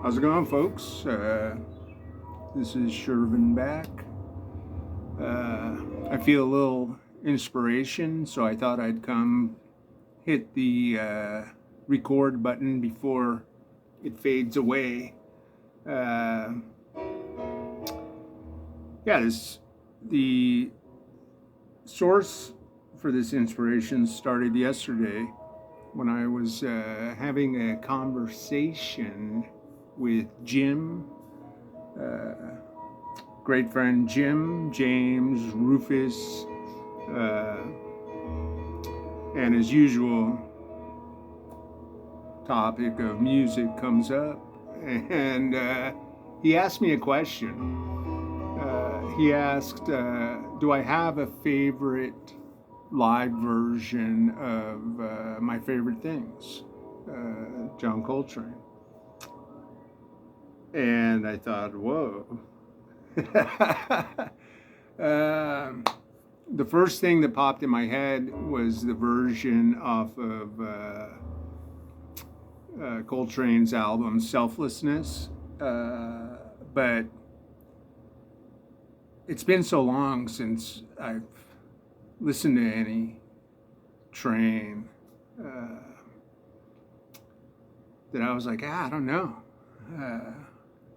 How's it going, folks? This is Shervin back. I feel a little inspiration, so I thought I'd come hit the record button before it fades away. The source for this inspiration started yesterday when I was having a conversation with Jim, great friend Jim, James, Rufus, and as usual, topic of music comes up, and he asked me a question. He asked, do I have a favorite live version of My Favorite Things, John Coltrane? And I thought, whoa. The first thing that popped in my head was the version off of Coltrane's album Selflessness, but it's been so long since I've listened to any Train that I was like, I don't know.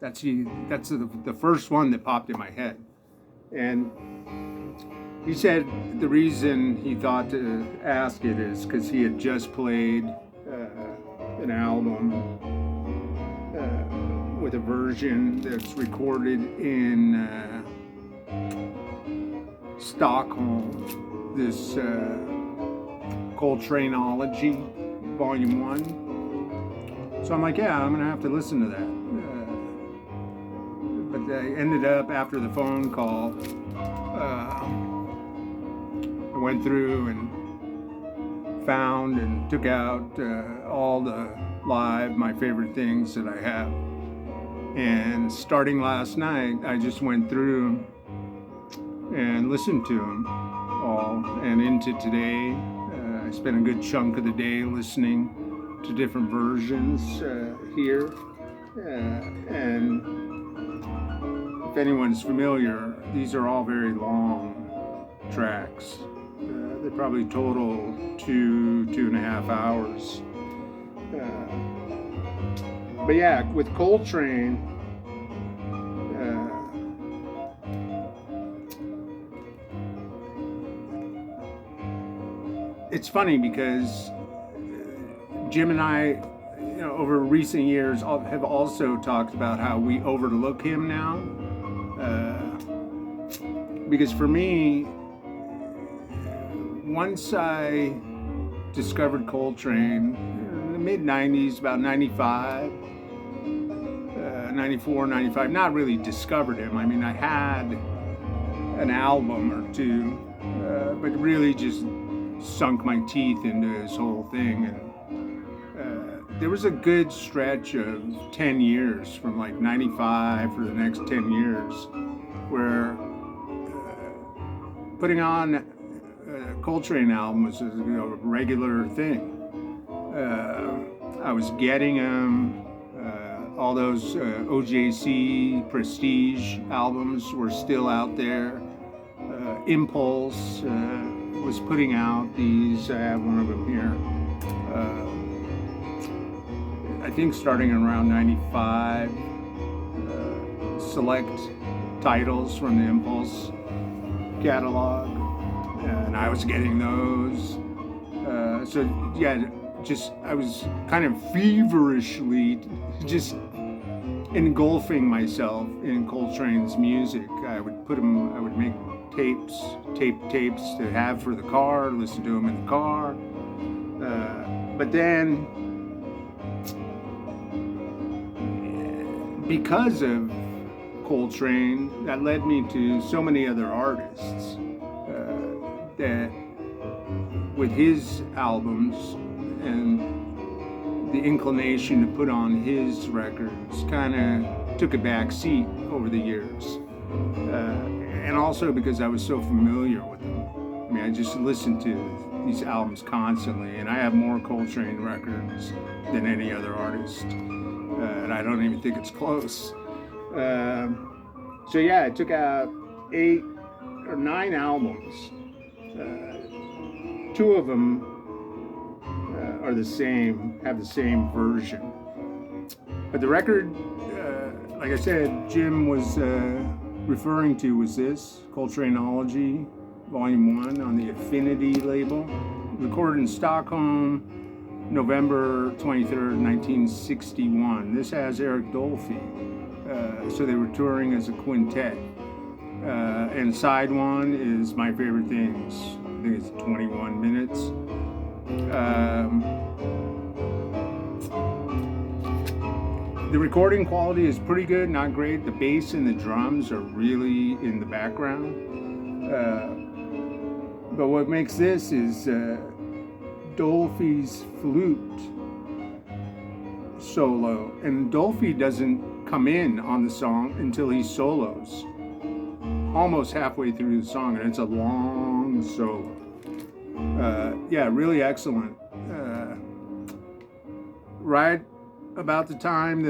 That's the first one that popped in my head. And he said the reason he thought to ask it is because he had just played an album with a version that's recorded in Stockholm, this Coltraneology, Volume 1. So I'm like, yeah, I'm going to have to listen to that. But I ended up, after the phone call, I went through and found and took out all the live My Favorite Things that I have. And starting last night, I just went through and listened to them all. And into today, I spent a good chunk of the day listening to different versions here. And if anyone's familiar, these are all very long tracks. They probably total 2.5 hours. But yeah, with Coltrane, it's funny because Jim and I, over recent years, have also talked about how we overlook him now. Because for me, once I discovered Coltrane in the mid-90s, about 95, 94, 95, not really discovered him. I mean, I had an album or two, but really just sunk my teeth into his whole thing. And there was a good stretch of 10 years, from like 95 for the next 10 years, where putting on a Coltrane album was a regular thing. I was getting them. All those OJC Prestige albums were still out there. Impulse was putting out these. I have one of them here. I think starting around 95. Select titles from the Impulse catalog, and I was getting those. So yeah, I was kind of feverishly just engulfing myself in Coltrane's music. I would make tapes to have for the car, listen to them in the car. But then, because of Coltrane, that led me to so many other artists that, with his albums and the inclination to put on his records, kind of took a back seat over the years. And also because I was so familiar with them. I mean, I just listened to these albums constantly, and I have more Coltrane records than any other artist. And I don't even think it's close. So yeah, I took out 8 or 9 albums. 2 of them are the same, have the same version. But the record, like I said, Jim was referring to was this, Coltraneology, Volume 1 on the Affinity label, recorded in Stockholm, November 23rd, 1961. This has Eric Dolphy, so they were touring as a quintet. And side 1 is My Favorite Things. I think it's 21 minutes. The recording quality is pretty good, not great. The bass and the drums are really in the background. But what makes this is Dolphy's flute solo. And Dolphy doesn't come in on the song until he solos, almost halfway through the song, and it's a long solo. Yeah, really excellent. Right about the time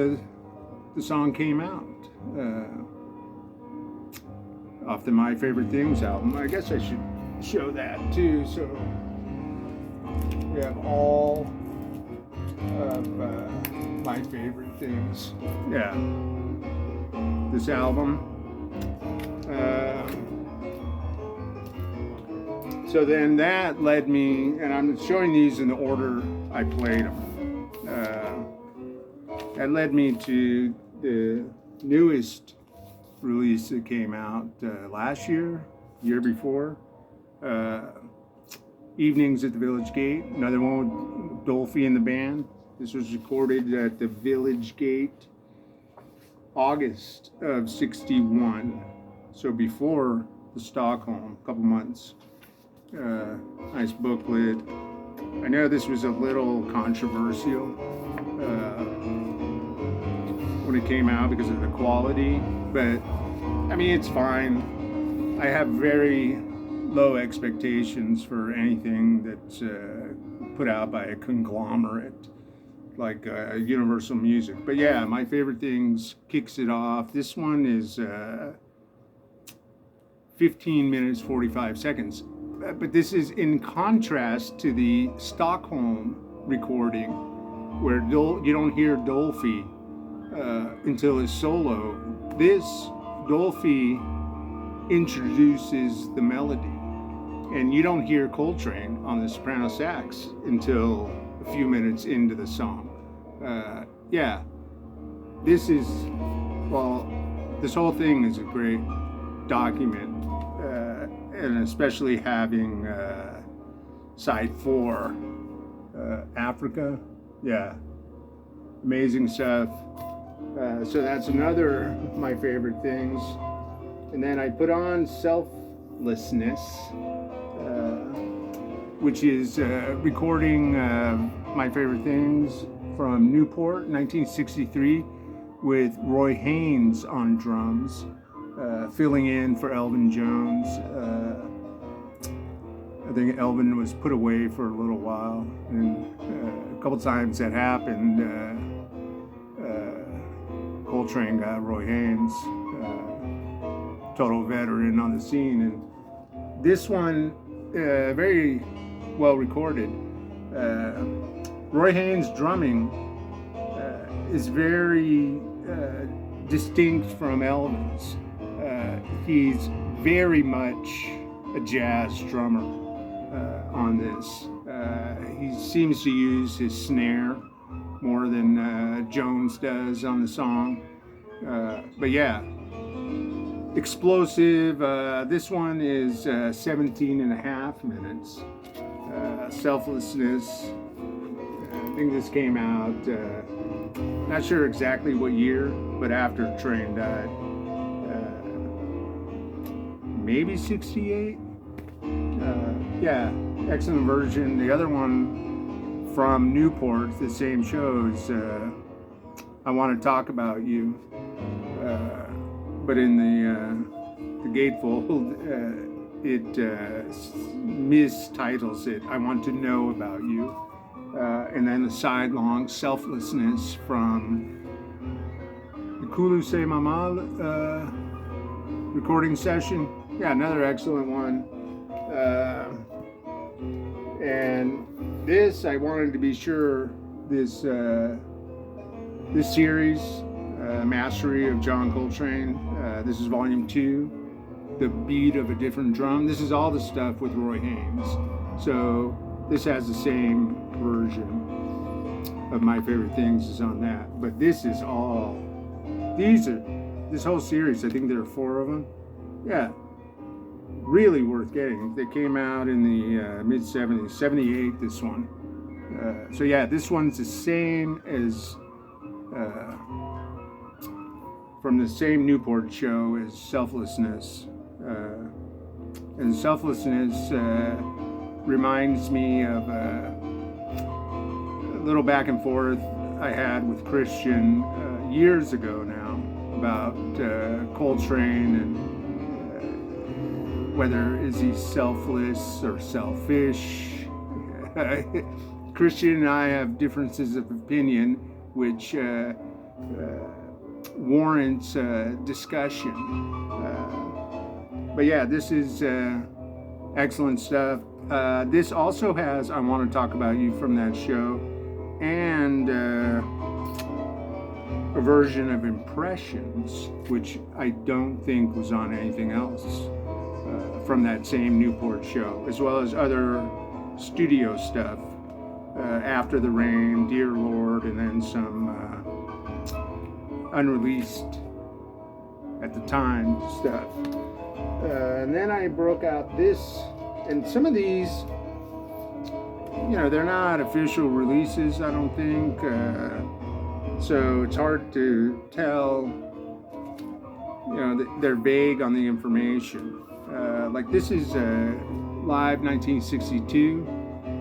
the song came out, off the My Favorite Things album. I guess I should show that too. So we have all of My Favorite Things. Yeah, this album. So then that led me, and I'm showing these in the order I played them. That led me to the newest release that came out last year, year before, Evenings at the Village Gate, another one with Dolphy and the band. This was recorded at the Village Gate, August of '61, so before the Stockholm, a couple months. Nice booklet. I know this was a little controversial when it came out because of the quality, but I mean, it's fine. I have very low expectations for anything that's put out by a conglomerate like Universal Music. But yeah, My Favorite Things kicks it off. This one is 15 minutes, 45 seconds. But this is in contrast to the Stockholm recording, where you don't hear Dolphy until his solo. This, Dolphy introduces the melody, and you don't hear Coltrane on the soprano sax until a few minutes into the song. Yeah, this is, well, this whole thing is a great document. And especially having side 4, Africa, yeah, amazing stuff. So that's another of My Favorite Things. And then I put on Selflessness, which is recording My Favorite Things from Newport, 1963, with Roy Haynes on drums. Filling in for Elvin Jones. I think Elvin was put away for a little while, and a couple times that happened, Coltrane got Roy Haynes, total veteran on the scene, and this one, very well recorded. Roy Haynes' drumming is very distinct from Elvin's. He's very much a jazz drummer on this. He seems to use his snare more than Jones does on the song. But yeah, explosive. This one is 17 and a half minutes. Selflessness. I think this came out, not sure exactly what year, but after Train died. Maybe 68. Yeah, excellent version. The other one from Newport, the same show, is I Want to Talk About You. But in the gatefold, it mistitles it, I Want to Know About You. And then the sidelong Selflessness from the Kulu Se Mama recording session. Yeah, another excellent one. And this, I wanted to be sure, this series, Mastery of John Coltrane, this is volume 2, The Beat of a Different Drum. This is all the stuff with Roy Haynes. So this has the same version of My Favorite Things is on that. But this is all, this whole series, I think there are 4 of them. Yeah, really worth getting. They came out in the mid-70s, 78, this one. So yeah, this one's the same as, from the same Newport show as Selflessness. And Selflessness reminds me of a little back and forth I had with Christian years ago now about Coltrane and whether is he selfless or selfish. Christian and I have differences of opinion, which warrants discussion. But yeah, this is excellent stuff. This also has I Want to Talk About You from that show, and a version of Impressions, which I don't think was on anything else from that same Newport show, as well as other studio stuff, After the Rain, Dear Lord, and then some unreleased at the time stuff. And then I broke out this, and some of these, you know, they're not official releases, I don't think, so it's hard to tell, you know, they're vague on the information. Like this is Live 1962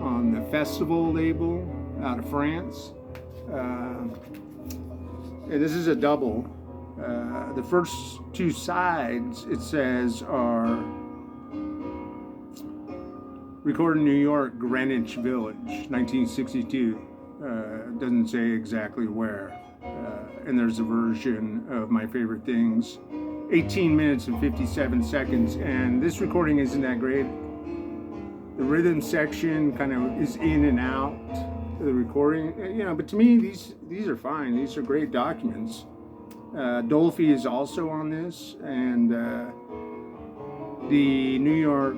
on the Festival label out of France. And this is a double. The first 2 sides, it says, are recorded in New York, Greenwich Village, 1962. It doesn't say exactly where. And there's a version of My Favorite Things, 18 minutes and 57 seconds. And this recording isn't that great. The rhythm section kind of is in and out of the recording, you know, but to me, these are fine. These are great documents. Dolphy is also on this, and the New York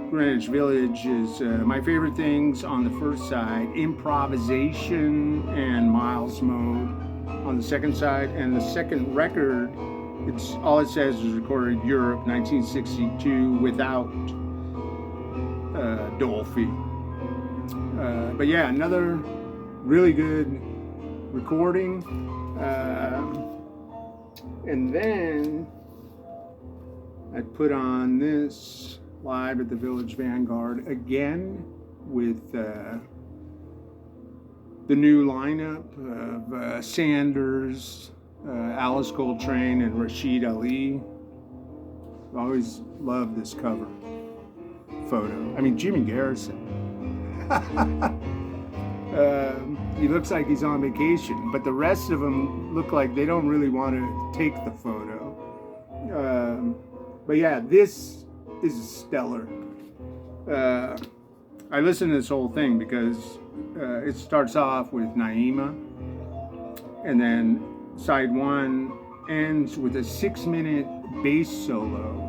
Greenwich Village is My Favorite Things on the first side, Improvisation and Miles Mode on the second side, and the second record, it's all it says is recorded Europe 1962 without Dolphy. But yeah, another really good recording. And then I put on this Live at the Village Vanguard again with the new lineup of Sanders, Alice Coltrane, and Rashid Ali. I always love this cover photo. I mean, Jimmy Garrison. He looks like he's on vacation, but the rest of them look like they don't really want to take the photo. But yeah, this is stellar. I listened to this whole thing because it starts off with Naima, and then side 1 ends with a 6-minute bass solo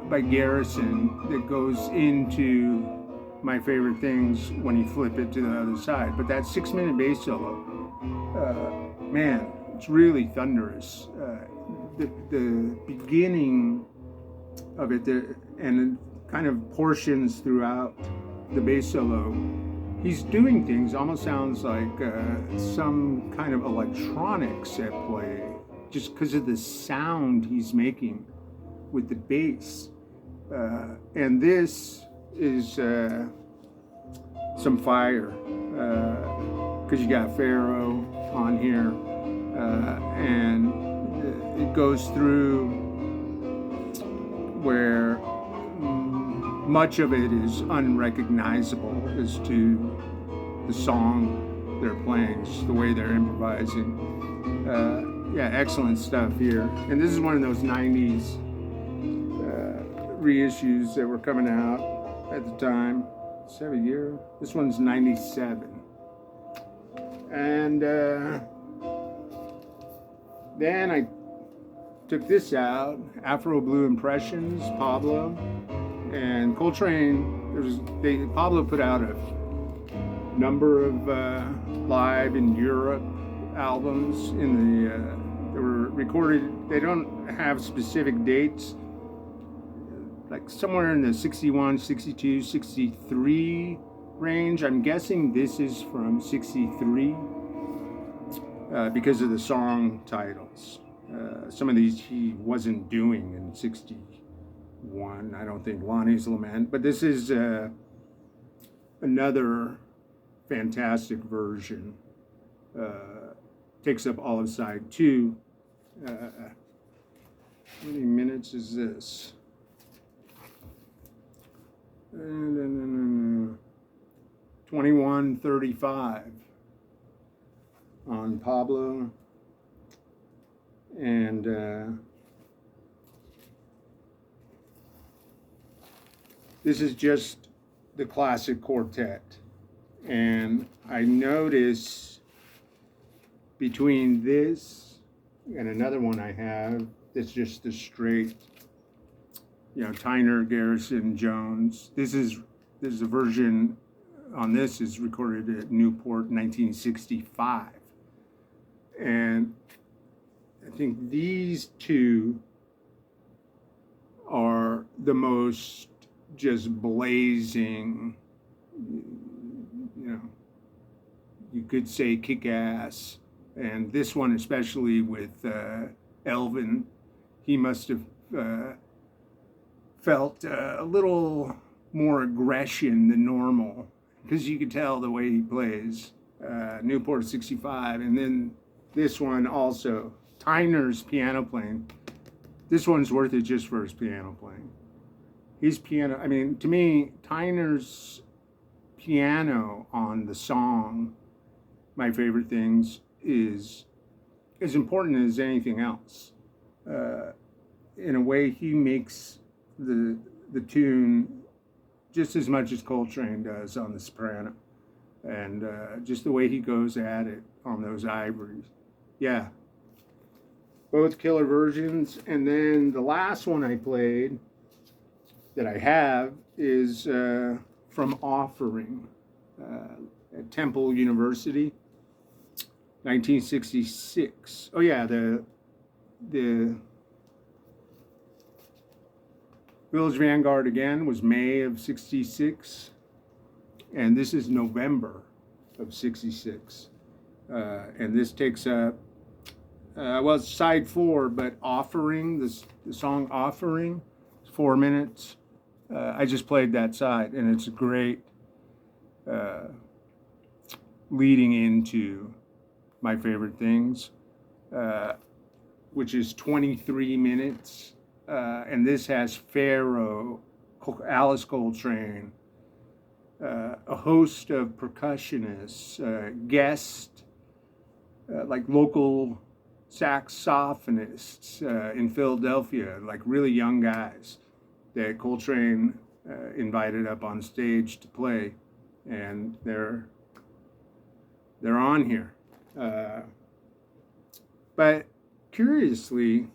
by Garrison that goes into My Favorite Things when you flip it to the other side. But that 6-minute bass solo, man, it's really thunderous. The beginning of it, and kind of portions throughout the bass solo, he's doing things, almost sounds like some kind of electronics at play, just because of the sound he's making with the bass. And this is some fire, because you got Pharaoh on here, and it goes through where much of it is unrecognizable as to the song they're playing, just the way they're improvising. Yeah, excellent stuff here. And this is one of those 90s reissues that were coming out at the time. 7 year. This one's 97. And then I took this out, Afro Blue Impressions, Pablo, and Coltrane. Pablo put out a number of live in Europe albums they were recorded. They don't have specific dates, like somewhere in the 61, 62, 63 range. I'm guessing this is from 63 because of the song titles. Some of these he wasn't doing in 61, I don't think, Lonnie's Lament, but this is another fantastic version. Takes up all of side 2. How many minutes is this? 21:35 on Pablo. And this is just the classic quartet. And I notice between this and another one I have, it's just the straight, Tyner, Garrison, Jones. This is a version on this is recorded at Newport 1965. And I think these two are the most just blazing, you could say kick-ass. And this one, especially with Elvin, he must have felt a little more aggression than normal, because you could tell the way he plays. Newport 65, and then this one also, Tyner's piano playing. This one's worth it just for his piano playing. To me, Tyner's piano on the song, My Favorite Things, is as important as anything else. In a way, he makes the tune just as much as Coltrane does on the soprano, and just the way he goes at it on those ivories. Yeah, both killer versions. And then the last one I played that I have is from Offering at Temple University, 1966. Oh yeah, the Village Vanguard again was May of 66, and this is November of 66. And this takes up, it's side 4, but Offering, the song Offering, 4 minutes. I just played that side, and it's great leading into My Favorite Things, which is 23 minutes. And this has Pharaoh, Alice Coltrane, a host of percussionists, guests, like local saxophonists in Philadelphia, like really young guys that Coltrane invited up on stage to play, and they're on here. But curiously,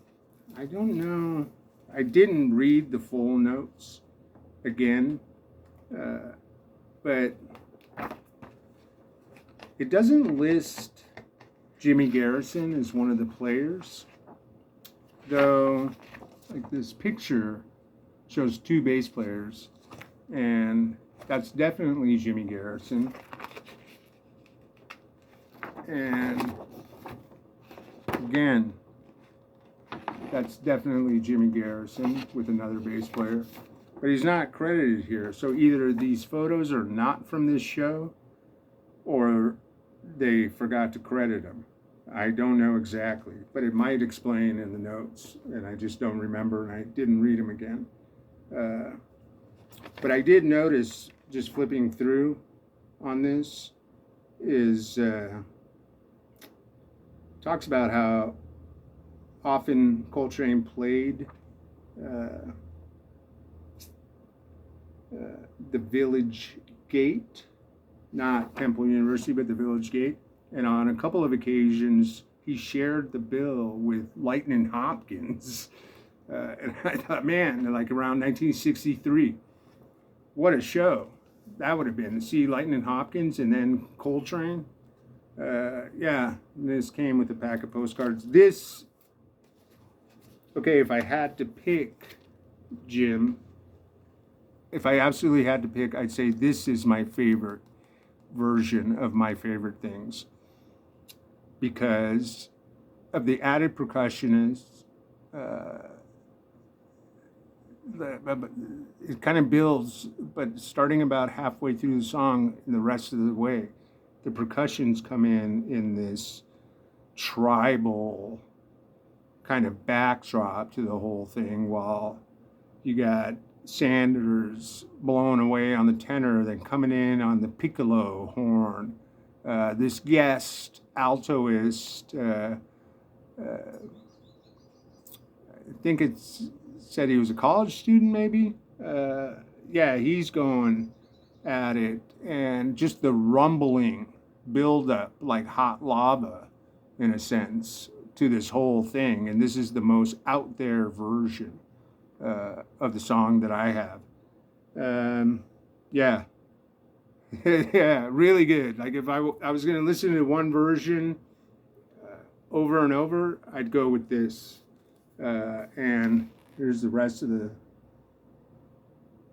I don't know, I didn't read the full notes again, but it doesn't list Jimmy Garrison as one of the players, though like this picture shows 2 bass players, and that's definitely Jimmy Garrison. And again, that's definitely Jimmy Garrison with another bass player, but he's not credited here. So either these photos are not from this show, or they forgot to credit him. I don't know exactly, but it might explain in the notes, and I just don't remember, and I didn't read them again. But I did notice, just flipping through on this, is talks about how often Coltrane played uh, the Village Gate, not Temple University, but the Village Gate. And on a couple of occasions, he shared the bill with Lightning Hopkins. And I thought, man, like around 1963, what a show that would have been. To see Lightning Hopkins and then Coltrane. Yeah, this came with a pack of postcards. This, okay, if I had to pick, Jim, if I absolutely had to pick, I'd say this is my favorite version of My Favorite Things because of the added percussionists. It kind of builds, but starting about halfway through the song and the rest of the way, the percussions come in this tribal kind of backdrop to the whole thing, while you got Sanders blowing away on the tenor, then coming in on the piccolo horn. This guest altoist, I think it's said he was a college student, maybe. Yeah, he's going at it, and just the rumbling build up like hot lava, in a sense, to this whole thing. And this is the most out there version of the song that I have. Yeah. Yeah, really good. Like if I was going to listen to one version over and over, I'd go with this. And here's the rest of the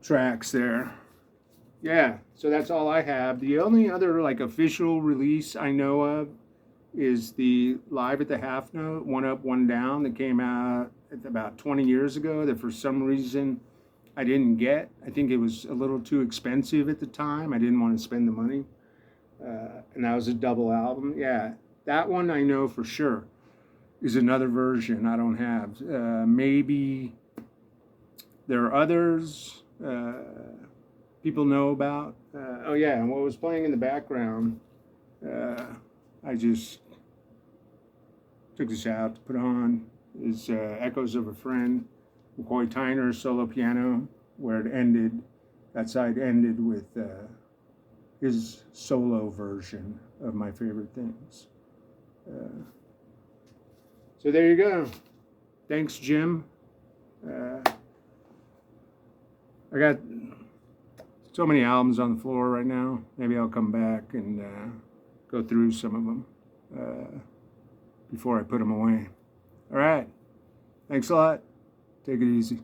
tracks there. Yeah, so that's all I have. The only other like official release I know of is the Live at the Half Note, One Up, One Down, that came out about 20 years ago, that for some reason I didn't get. I think it was a little too expensive at the time. I didn't want to spend the money. And that was a double album. Yeah, that one I know for sure is another version I don't have. Maybe there are others people know about. Oh yeah, and what was playing in the background, I just took this out to put on, is Echoes of a Friend, McCoy Tyner solo piano, where it ended. That side ended with his solo version of My Favorite Things. So there you go. Thanks, Jim. I got so many albums on the floor right now. Maybe I'll come back and go through some of them before I put them away. All right. Thanks a lot. Take it easy.